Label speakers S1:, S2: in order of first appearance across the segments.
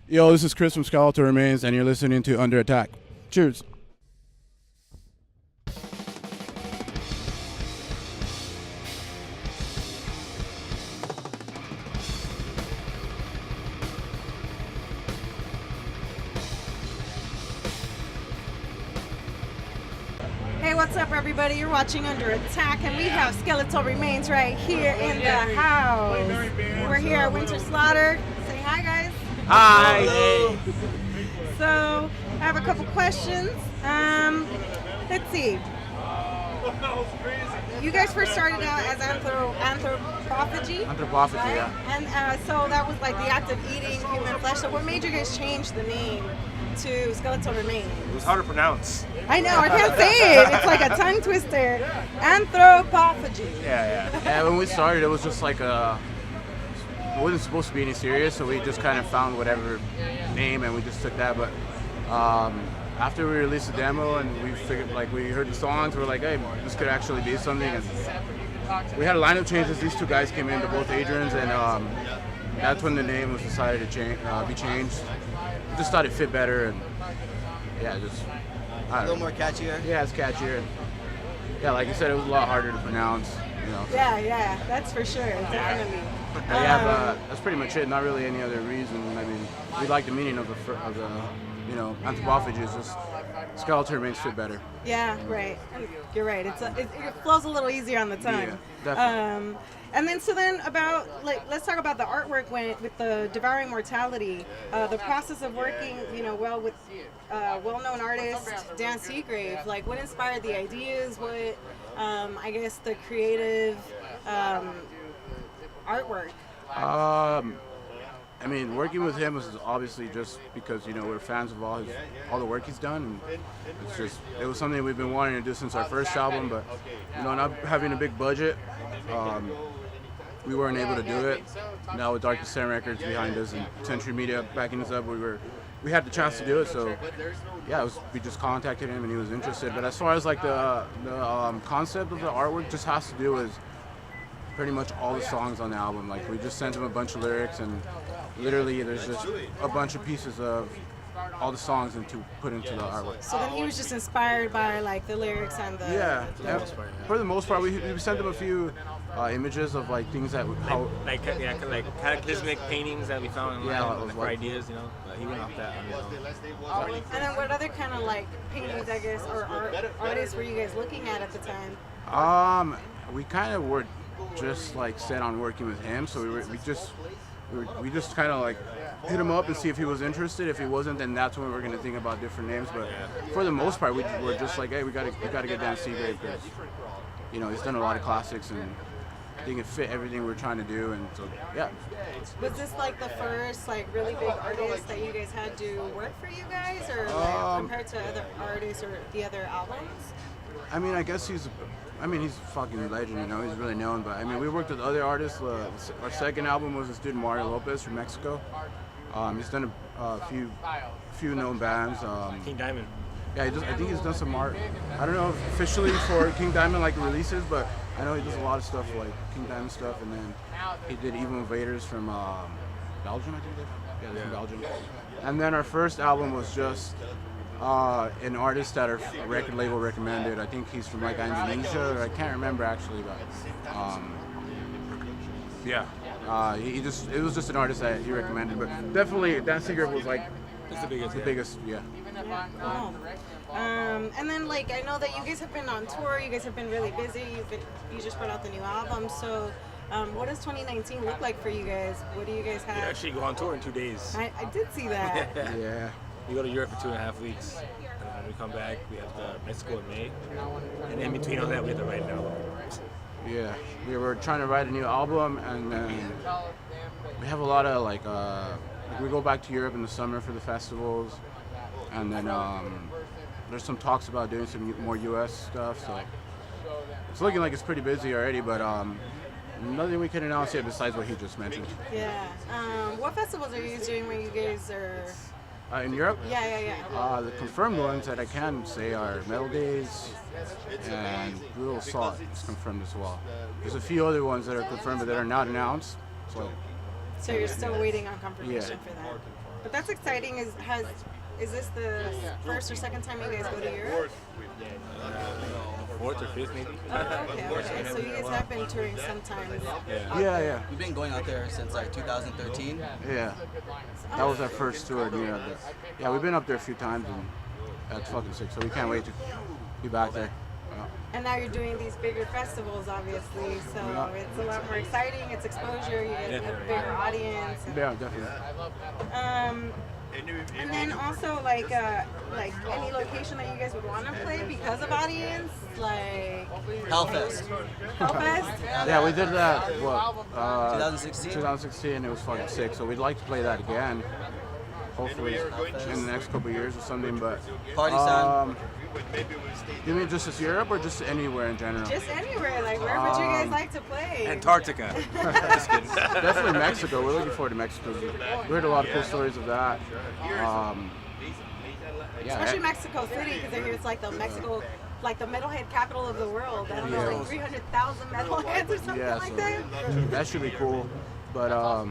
S1: Yo, this is Chris from Skeletal Remains, and you're listening to Under Attack. Cheers.
S2: Hey, what's up, everybody? You're watching Under Attack, and we have Skeletal Remains right here in the house. We're here at Winter Slaughter. Say hi, guys.
S3: Hi.
S2: So, I have a couple questions. Let's see. You guys first started out as anthropophagy?
S3: Anthropophagy,
S2: right?
S3: yeah.
S2: And so that was like the act of eating human flesh. So what made you guys change the name to Skeletal Remains?
S3: It was hard to pronounce.
S2: I know, I can't say it. It's like a tongue twister. Anthropophagy.
S3: Yeah, when we started, it was just like it wasn't supposed to be any serious, so we just kind of found whatever name and we just took that. But after we released the demo and we figured, like, we heard the songs, we were like, hey, this could actually be something. And we had a lineup changes. These two guys came in, they're both Adrians, and that's when the name was decided to be changed. Just thought it fit better, and yeah, just
S4: A little more catchier.
S3: Yeah, it's catchier. Yeah, like you said, it was a lot harder to pronounce. You know.
S2: Yeah, that's for sure, definitely.
S3: Yeah, but that's pretty much it. Not really any other reason. I mean, we like the meaning of the anthropophagy is just skeletal remains fit better.
S2: Yeah, right. You're right. It flows a little easier on the tongue.
S3: Yeah, definitely.
S2: And then about, like, let's talk about the artwork with the Devouring Mortality. The process of working, well with well-known artist Dan Seagrave. Like, what inspired the ideas? What, I guess, the creative artwork?
S3: I mean, working with him was obviously just because we're fans of all the work he's done, and it was something we've been wanting to do since our first album. But not having a big budget, we weren't able to do it. Now with Dark Descent Records behind us and Century Media backing us up, we had the chance to do it. So yeah, we just contacted him and he was interested. But as far as like the concept of the artwork, just has to do with pretty much all the songs on the album. Like, we just sent him a bunch of lyrics, and literally there's just a bunch of pieces of all the songs to put into the artwork.
S2: So then he was just inspired by like the lyrics and the...
S3: Yeah. For the most part, we sent him a few images of like things that
S5: like cataclysmic paintings that we found online, for ideas, But he went off that.
S2: And then what other kind of like paintings, I guess, or artists were you guys looking at the time?
S3: We kind of were just like set on working with him, so we just kind of like hit him up and see if he was interested. If he wasn't, then that's when we were going to think about different names. But for the most part, we were just like, hey, we got to get Dan Seagrave because he's done a lot of classics and I think it fit everything we're trying to do. And so yeah.
S2: Was this like the first like really big artist that you guys had to work for you guys, or like, compared to other artists or the other albums?
S3: I mean, I guess he's fucking a legend, he's really known. But I mean, we worked with other artists. Our second album was this dude Mario Lopez from Mexico. He's done a few known bands.
S5: King Diamond.
S3: Yeah, I think he's done some art. I don't know if officially for King Diamond like releases, but I know he does a lot of stuff like King Diamond stuff. And then he did Evil Invaders from Belgium, I think. Yeah, they're from Belgium. And then our first album was just an artist that our record label recommended. I think he's from like Indonesia, or I can't remember actually, but it was just an artist that he recommended. But definitely Dan Seagrave was like the biggest, yeah.
S2: Cool. And then like I know that you guys have been on tour. You guys have been really busy. You just put out the new album. So what does 2019 look like for you guys? What do you guys have?
S5: We actually go on tour in 2 days.
S2: I did see that.
S3: Yeah.
S5: We go to Europe for 2.5 weeks, and when we come back, we have to Mexico in May, and in between all that, we have to write an album.
S3: Yeah, we were trying to write a new album, and then we have a lot of like we go back to Europe in the summer for the festivals, and then there's some talks about doing some more U.S. stuff. So it's looking like it's pretty busy already, but nothing we can announce yet besides what he just mentioned.
S2: Yeah. What festivals are you doing when you guys are?
S3: In Europe?
S2: Yeah.
S3: The confirmed ones that I can say are Metal Days and Brutal Assault is confirmed as well. There's a few other ones that are confirmed but that are not announced.
S2: So you're still waiting on confirmation for that. But that's exciting. Is this the first or second time you guys go to Europe?
S5: Fourth or fifth, maybe.
S2: Okay. So you guys have been touring sometimes.
S3: Yeah.
S4: We've been going out there since like 2013.
S3: Yeah. That was our first tour. Yeah, we've been up there a few times, and that's fucking sick. So we can't wait to be back there.
S2: And now you're doing these bigger festivals, obviously. So it's a lot more exciting. It's exposure. You get a bigger audience.
S3: Yeah, definitely.
S2: And then also like any location that you guys would want to play because of audience, like
S4: Hellfest.
S2: Hellfest.
S3: Yeah, we did that. What?
S4: 2016.
S3: 2016. It was fucking sick. So we'd like to play that again. Hopefully in the next couple of years or something. But
S4: Party Sound.
S3: You mean just as Europe or just anywhere in general?
S2: Just anywhere, like where would you guys like to play?
S5: Antarctica. Just kidding.
S3: Definitely Mexico. We're looking forward to Mexico. We heard a lot of cool stories of that.
S2: Especially Mexico City, because I hear it's like the metalhead capital of the world. I don't know, like 300,000 metalheads or something like that.
S3: That should be cool. But I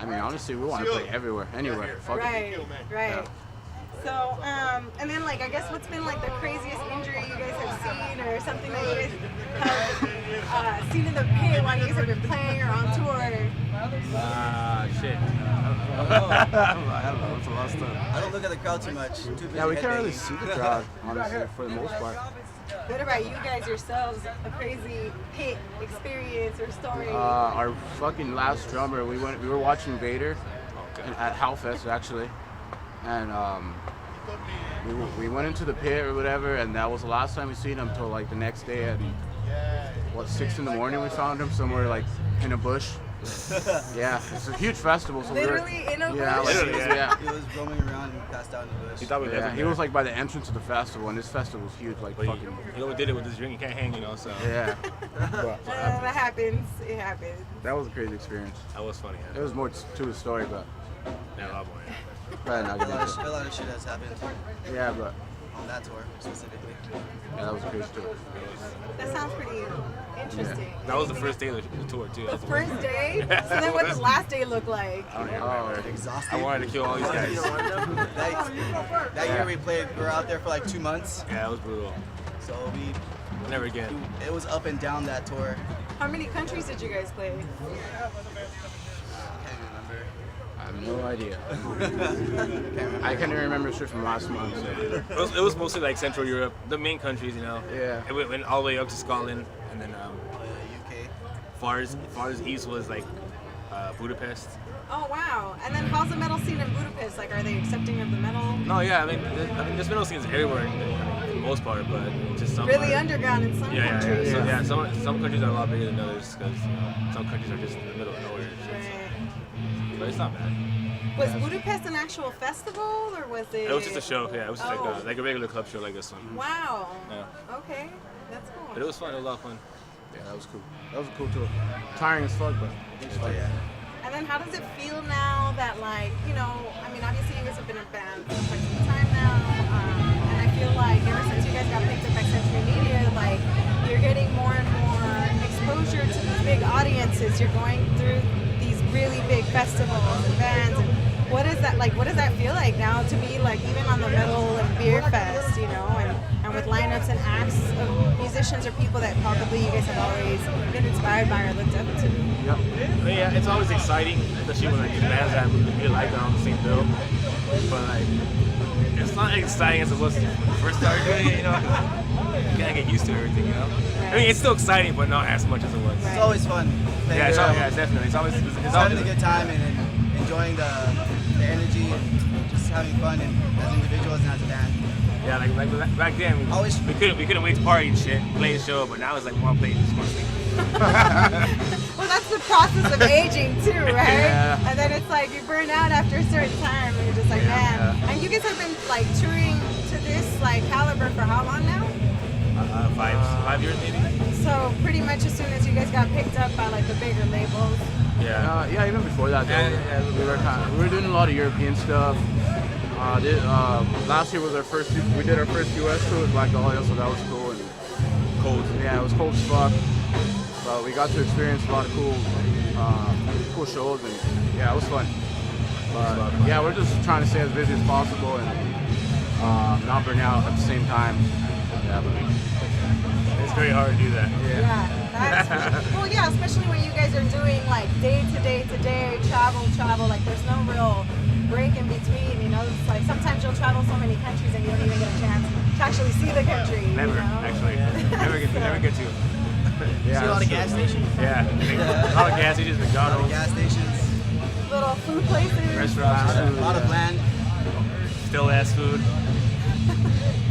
S3: mean, honestly, we want to play everywhere, anywhere. Fuck it.
S2: Right. So, and then like, I guess what's been like the craziest injury you guys have seen, or something that you guys have seen in the pit while you guys have been playing or on tour?
S5: Shit.
S3: I don't know. It's a lot of stuff.
S4: I don't look at the crowd too much. Too busy
S3: Yeah, we can't really
S4: headbanging.
S3: see the crowd, honestly, for the most part.
S2: What about you guys yourselves? A crazy pit experience or story?
S3: Our fucking last drummer, we were watching Vader at Hellfest actually, and we went into the pit or whatever, and that was the last time we seen him till like the next day at 6 in the morning. We found him somewhere like in a bush. Yeah, it's a huge festival. So
S2: Literally in a bush?
S3: Yeah.
S4: He was roaming around and passed out in the bush.
S5: He thought we
S3: Yeah, he was like by the entrance of the festival, and this festival was huge, like
S5: But
S3: fucking.
S5: he overdid it with his drink. He can't hang, so.
S3: Yeah,
S2: That happens. It happens.
S3: that was a crazy experience.
S5: That was funny.
S3: There was more to the story, but
S5: Yeah, a lot more.
S3: probably not
S4: A
S3: gonna
S4: lot,
S3: into
S4: of, a lot of shit has happened
S3: it. Yeah, but
S4: on that tour specifically.
S3: yeah, that was a crazy tour.
S2: That sounds pretty interesting.
S5: That was the first day of the tour, too.
S2: The first day? So then what did the last day look like?
S4: Exhausted.
S5: I wanted to kill all these guys.
S4: That year we were out there for like 2 months.
S5: Yeah, it was brutal.
S4: So
S5: Never again.
S4: it was up and down that tour.
S2: How many countries did you guys play?
S3: I have no idea. I can't even remember shit from last month. So.
S5: It was mostly like Central Europe, the main countries,
S3: Yeah.
S5: It went all the way up to Scotland, and then
S4: UK.
S5: far as east was like Budapest.
S2: Oh wow! And then how's the metal scene in Budapest? Like, are they accepting of the metal?
S5: No, yeah, I mean, there's metal scenes everywhere for the most part, but just some
S2: Really
S5: are-
S2: underground in some
S5: Yeah,
S2: countries.
S5: So, some countries are a lot bigger than others because some countries are just in the middle of nowhere. and shit,
S2: Right.
S5: But it's not bad.
S2: Was Budapest an actual festival, or was it?
S5: It was just a show. Yeah, it was just
S2: Oh.
S5: like a regular club show like this one.
S2: Wow.
S5: Yeah.
S2: Okay, that's cool.
S5: But it was fun. It was a lot of fun.
S3: Yeah, that was cool. That was a cool tour. Tiring as fuck, but it was fun.
S2: And then how does it feel now that, like, I mean, obviously you guys have been a band for quite some time now, and I feel like ever since you guys got picked up by Century Media, like, you're getting more and more exposure to these big audiences. You're going through these really big festivals and bands. And what is that like? What does that feel like now to be like even on the Metal and Beer Fest, and with lineups and acts of musicians or people that probably you guys have always been inspired by or looked up to?
S3: Yep.
S5: But yeah, it's always exciting, especially when like these bands that we like are on the same bill. But like, it's not as exciting as it was when we first started doing it. You gotta get used to everything. I mean, it's still exciting, but not as much as it was.
S4: It's always fun.
S5: Yeah, it's definitely. It's always
S4: having a good time and enjoying the energy and just having fun and as individuals and as a band.
S5: Yeah, like back then, we couldn't wait to party and shit, play the show, but now it's like we want to play this one thing.
S2: Well, that's the process of aging too, right?
S3: Yeah.
S2: And then it's like you burn out after a certain time, and you're just like, man. And you guys have been like touring to this like caliber for how long now?
S5: 5 years maybe.
S2: So pretty much as soon as you guys got picked up by like the bigger labels.
S5: Yeah.
S3: Yeah, even before that, though, we were doing a lot of European stuff. Last year was we did our first US tour with Black Dahlia, so that was cool. And
S5: Cold.
S3: yeah, it was cold as fuck. But we got to experience a lot of cool shows, and yeah, it was fun. But yeah, we're just trying to stay as busy as possible and not burn out at the same time. Yeah, but
S5: It's very hard to do that.
S2: Yeah, that's well, yeah, especially when you guys are doing like day to day to day, travel. Like there's no real break in between. You know, it's like sometimes you'll travel so many countries and you don't even get a chance to actually see the country.
S5: Never,
S2: you know?
S5: actually. Never get to.
S3: yeah,
S4: See a lot of gas stations.
S5: Yeah. A lot of gas stations, McDonald's,
S4: Gas stations.
S2: Little food places.
S5: restaurants,
S4: A lot of land.
S5: still ass food.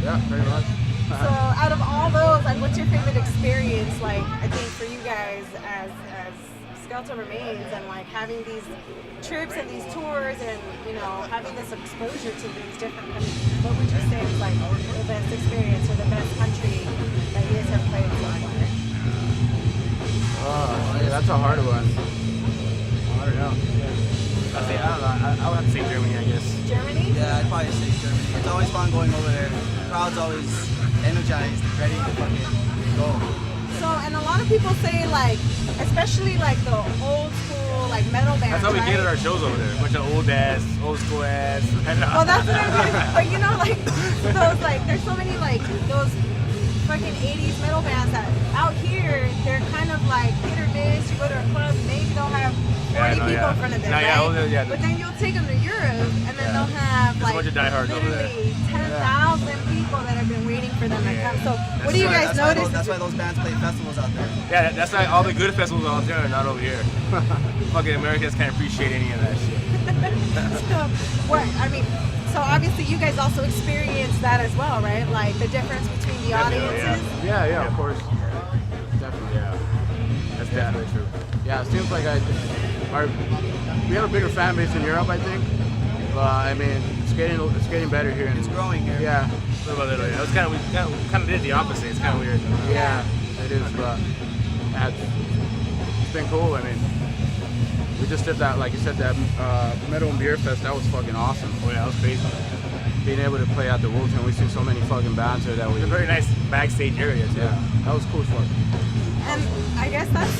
S3: yeah, pretty much.
S2: So out of all those, like, what's your favorite experience? Like, I think for you guys as Skeletal Remains, and like having these trips and these tours, and you know having this exposure to these different countries. What would you say is like the best experience or the best country that you guys have played so far?
S3: Yeah, that's a hard one. I don't know.
S5: I don't know. I would have to say Germany, I guess.
S2: Germany?
S4: Yeah, I'd probably say Germany. It's always fun going over there. The crowd's always energized, ready to fucking go.
S2: So, and a lot of people say like, especially like the old school like metal bands.
S5: That's how we
S2: right?
S5: get at our shows over there. A bunch of old school ass.
S2: Well, that's what I'm saying. But you know, like those like there's so many like those fucking 80s metal bands that out here they're kind of like hit or miss. You go to a club, maybe they'll have 40 people in front of them, right? But then you'll take them to Europe, and then they'll have
S5: There's a
S2: like
S5: bunch of diehards over there.
S2: literally 10,000 people that have been waiting for them to come. So, what do you guys notice?
S4: That's why those bands play festivals out there.
S5: Yeah, that's why all the good festivals are out there and not over here. Fucking Americans can't appreciate any of that shit.
S2: So, what I mean, so obviously you guys also experience that as well, right? Like the difference between the
S5: Definitely,
S2: audiences.
S3: Yeah, of course. Definitely.
S5: Yeah. That's definitely true.
S3: Yeah, it seems like we have a bigger fan base in Europe, I think. But I mean, it's getting better here.
S4: It's growing here.
S3: Yeah,
S5: Little by little, yeah. It was kind of, we kind of did the opposite. It's kind of weird.
S3: yeah, it is. But yeah, it's been cool. I mean, we just did that, like you said, that Metal and Beer Fest. That was fucking awesome.
S5: Oh yeah, that was crazy.
S3: Being able to play at the Wilton, we've seen so many fucking bands here that we.
S5: It's a very nice backstage area too.
S3: Yeah, that was cool as fuck.
S2: And I guess that's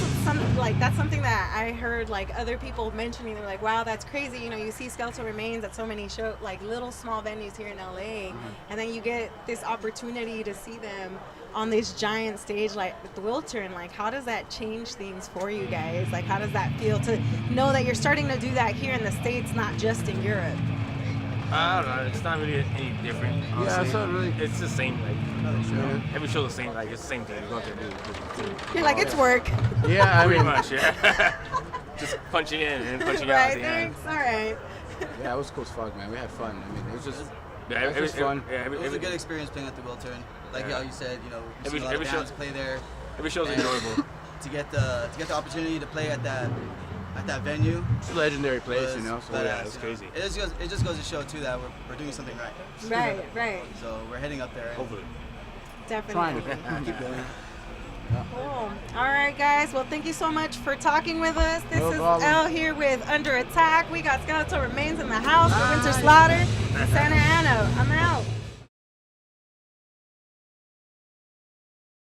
S2: something that I heard like other people mentioning. They're like, "Wow, that's crazy." You know, you see Skeletal Remains at so many like little small venues here in LA, and then you get this opportunity to see them on this giant stage like the Wiltern. Like, how does that change things for you guys? Like, how does that feel to know that you're starting to do that here in the States, not just in Europe?
S5: I don't know. It's not really any different. Honestly.
S3: Yeah, it's not really.
S5: It's the same. Like
S3: Yeah.
S5: every show's the same. Like it's the same thing. You're going to do.
S2: You're like, it's work.
S3: Yeah, I
S5: Pretty
S3: mean,
S5: much, yeah. Just punching in and punching out.
S2: Right,
S5: At the end.
S2: thanks. All right.
S3: yeah, it was cool as fuck, man. We had fun. I mean, it was just.
S5: Yeah,
S3: It's just fun.
S5: Yeah,
S4: It was a good experience playing at the Wiltern. Like how you said, you know, we see a lot of bands play there.
S5: Every show's
S4: And
S5: enjoyable.
S4: To get the opportunity to play at that venue.
S3: It's a legendary place,
S4: was
S3: you know. So
S4: badass,
S3: yeah,
S5: it's
S4: you know.
S5: crazy.
S4: It just goes to show too that we're doing something right.
S2: Right.
S4: So we're heading up there.
S5: Hopefully.
S2: Definitely.
S3: trying to keep going.
S2: Cool. All right, guys. Well, thank you so much for talking with us. This
S3: No
S2: is
S3: problem.
S2: Elle here with Under Attack. We got Skeletal Remains in the house for Winter Slaughter in Santa Ana. I'm out.